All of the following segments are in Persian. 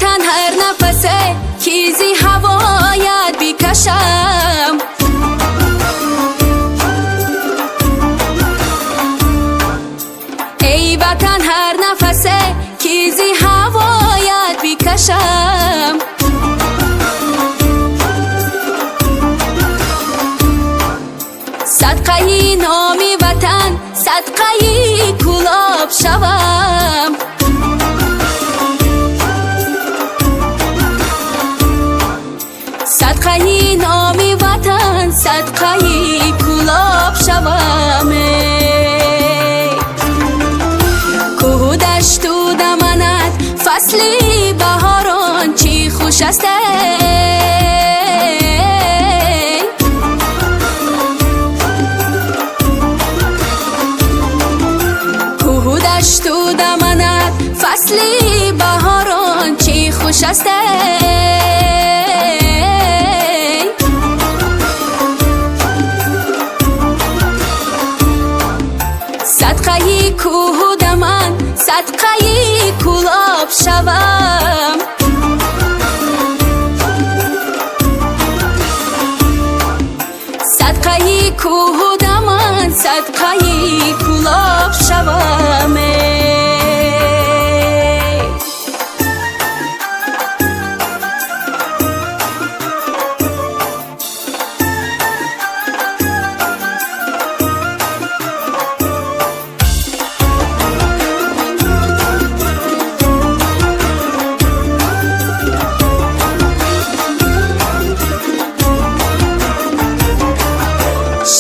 وطن هر نفسه چیزی هوایت بکشم. ای وطن هر نفسه چیزی هوایت بکشم. صدقه نامی وطن صدقه گلاب شوم. صدقه نامی وطن صدقه گلاب شوم. کوه و دشت و دمنت فصلی بهاران چی خوش است. کوه و دشت و دمنت فصلی بهاران چی خوش است. صدقه کوه و دمن صدقه گلاب شوم. صدقه کوه و دمن صدقه گلاب شوم.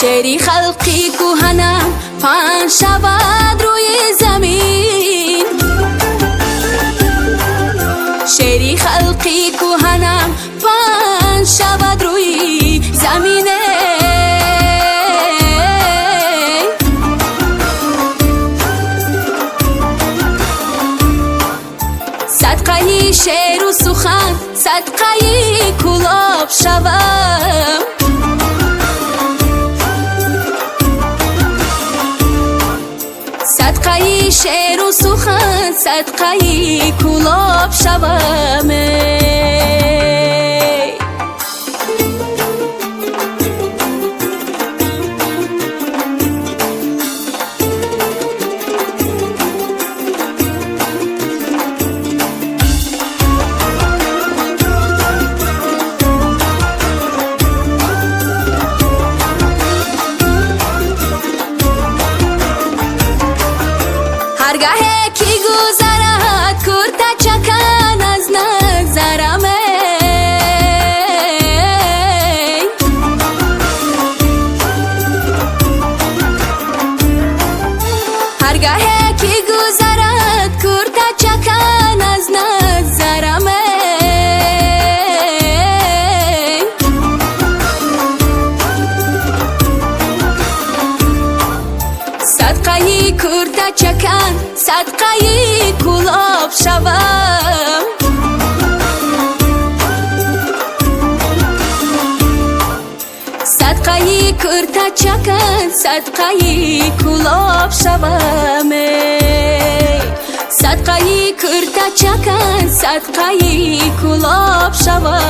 شعری خلقی کهنم پهن شود روی زمین. شعری خلقی کهنم پهن شود روی زمین. صدقه شعر و سخن صدقه گلاب شوم. صدقه شعر و سخن صدقه گلاب شوم. هرگاه کی گذرد کرته چکن از نظرم. هرگاه کی گذرد کرته چکن از نظرم. صدقه کرته چکن صدقه گلاب شوم. صدقه کرته چکن صدقه گلاب شوم. صدقه کرته چکن صدقه گلاب شوم.